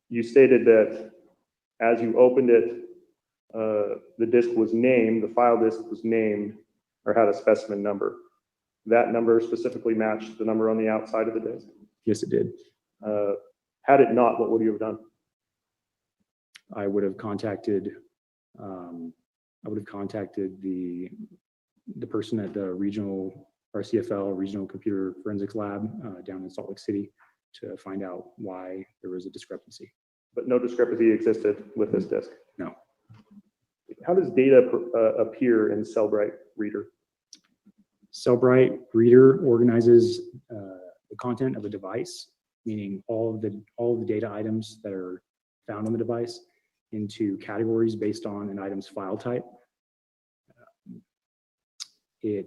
You stated that as you opened it, the disk was named, the file disk was named, or had a specimen number. That number specifically matched the number on the outside of the disk? Yes, it did. Had it not, what would you have done? I would have contacted the person at the regional RCFL, Regional Computer Forensics Lab down in Salt Lake City to find out why there was a discrepancy. But no discrepancy existed with this disk? No. How does data appear in Cellbrite Reader? Cellbrite Reader organizes the content of a device, meaning all of the data items that are found on the device, into categories based on an item's file type. The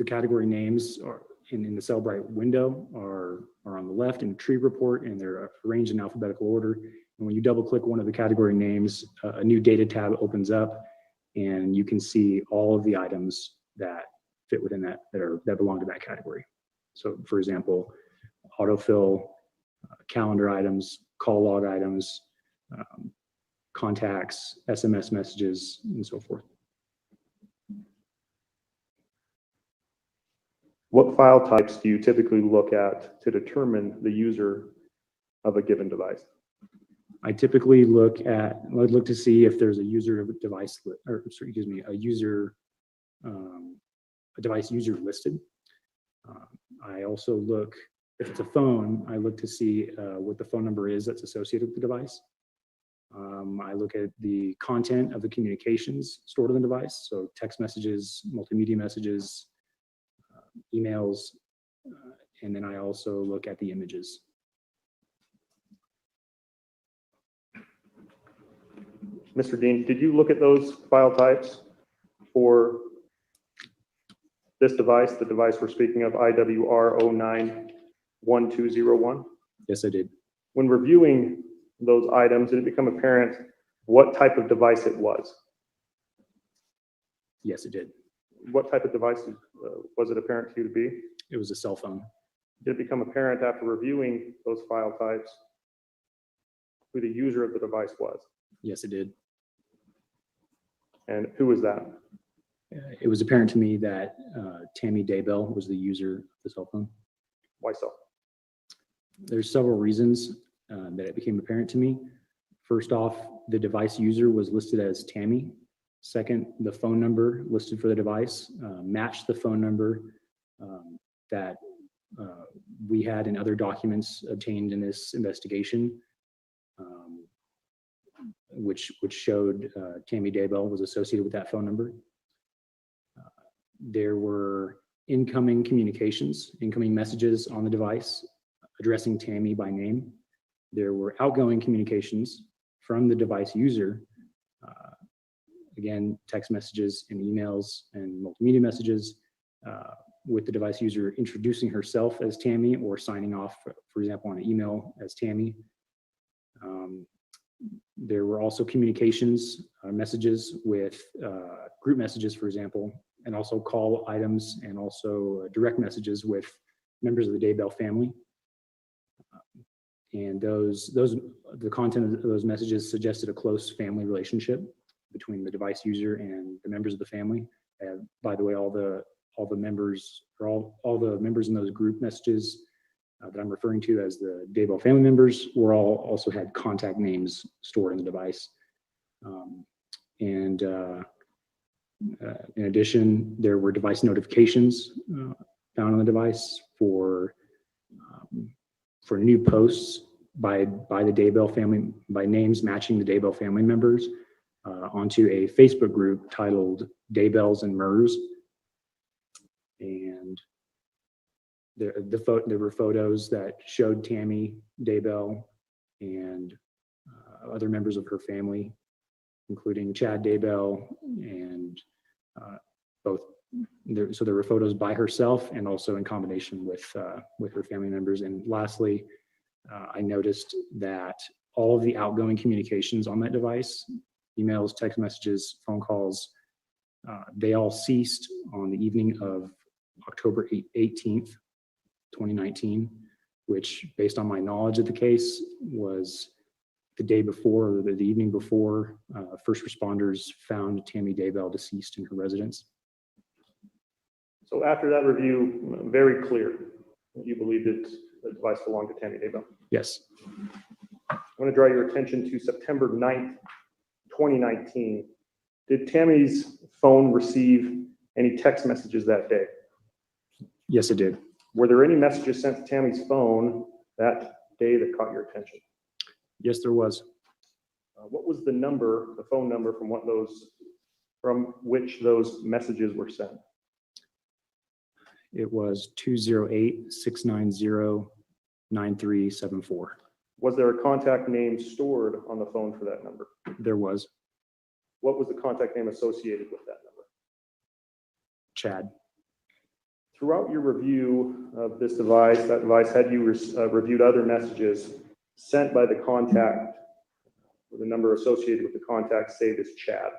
category names are in the Cellbrite window are on the left in the tree report, and they're arranged in alphabetical order. And when you double click one of the category names, a new data tab opens up, and you can see all of the items that fit within that belong to that category. So for example, autofill, calendar items, call log items, contacts, SMS messages, and so forth. What file types do you typically look at to determine the user of a given device? I typically I'd look to see if there's a user of a device, a device user listed. I also look, if it's a phone, I look to see what the phone number is that's associated with the device. I look at the content of the communications stored on the device, so text messages, multimedia messages, emails, and then I also look at the images. Mr. Dean, did you look at those file types for this device, the device we're speaking of, IWR091201? Yes, I did. When reviewing those items, did it become apparent what type of device it was? Yes, it did. What type of device was it apparent to you to be? It was a cell phone. Did it become apparent after reviewing those file types who the user of the device was? Yes, it did. And who was that? It was apparent to me that Tammy Daybell was the user of the cell phone. Why so? There's several reasons that it became apparent to me. First off, the device user was listed as Tammy. Second, the phone number listed for the device matched the phone number that we had in other documents obtained in this investigation, which showed Tammy Daybell was associated with that phone number. There were incoming messages on the device addressing Tammy by name. There were outgoing communications from the device user, again, text messages and emails and multimedia messages, with the device user introducing herself as Tammy or signing off, for example, on an email as Tammy. There were also communications, messages with group messages, for example, and also call items and also direct messages with members of the Daybell family. And the content of those messages suggested a close family relationship between the device user and the members of the family. By the way, all the members in those group messages that I'm referring to as the Daybell family members also had contact names stored in the device. In addition, there were device notifications found on the device for new posts by the Daybell family, by names matching the Daybell family members, onto a Facebook group titled Daybells and Murs. And there were photos that showed Tammy Daybell and other members of her family, including Chad Daybell, and so there were photos by herself and also in combination with her family members. And lastly, I noticed that all of the outgoing communications on that device, emails, text messages, phone calls, They all ceased on the evening of October 18th, 2019, which, based on my knowledge of the case, was the day before, or the evening before, first responders found Tammy Daybell deceased in her residence. So after that review, very clear that you believe that the device belonged to Tammy Daybell. Yes, I want to draw your attention to September 9th, 2019. Did Tammy's phone receive any text messages that day? yes, it did. Were there any messages sent to Tammy's phone that day that caught your attention? Yes, there was. What was the number, the phone number from which those messages were sent? It was 208-690-9374. Was there a contact name stored on the phone for that number? There was. What was the contact name associated with that number? Chad. Throughout your review of this device, that device, had you reviewed other messages sent by the contact, with the number associated with the contact saved as Chad?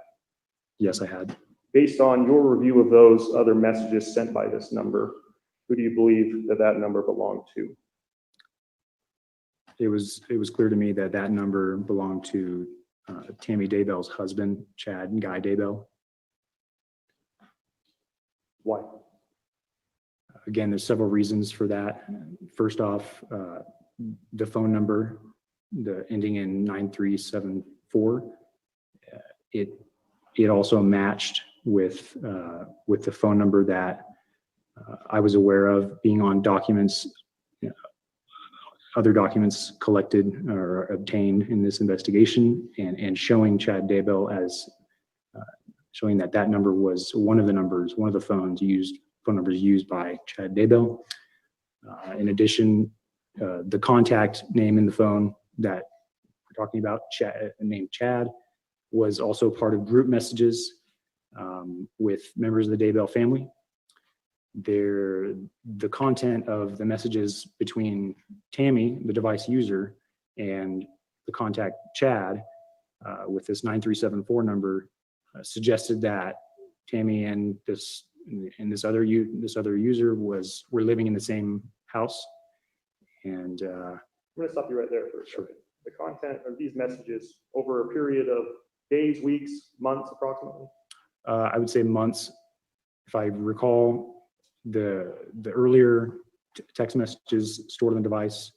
Yes, I had. Based on your review of those other messages sent by this number, who do you believe that that number belonged to? It was clear to me that that number belonged to Tammy Daybell's husband, Chad and Guy Daybell. Why? Again, there's several reasons for that. First off, the phone number, the ending in 9374, it also matched with the phone number that I was aware of being on documents, other documents collected or obtained in this investigation, and showing Chad Daybell as showing that that number was one of the numbers, one of the phone numbers used by Chad Daybell. In addition, the contact name in the phone that we're talking about, named Chad, was also part of group messages with members of the Daybell family. The content of the messages between Tammy, the device user, and the contact Chad with this 9374 number suggested that Tammy and this other user were living in the same house. And I'm going to stop you right there for a second. The content of these messages over a period of days, weeks, months, approximately? I would say months. If I recall, the earlier text messages stored on the device,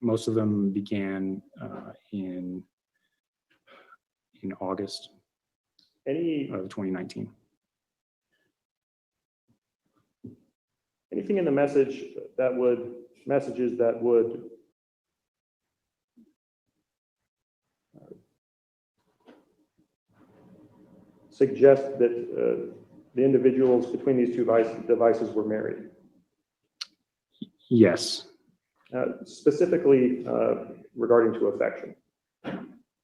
most of them began in August of 2019. Anything in the messages that would suggest that the individuals between these two devices were married? Yes. Specifically regarding to affection?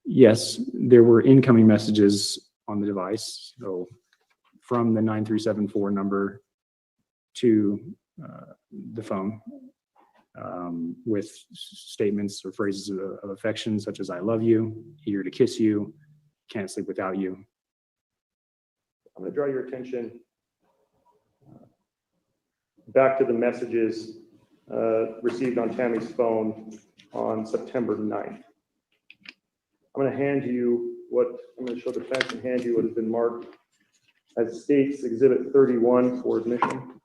Yes, there were incoming messages on the device. So from the 9374 number to the phone with statements or phrases of affection such as "I love you," "eager to kiss you," "can't sleep without you." I'm going to draw your attention back to the messages received on Tammy's phone on September 9th. I'm going to show the defense and hand you what has been marked as State's Exhibit 31 for admission.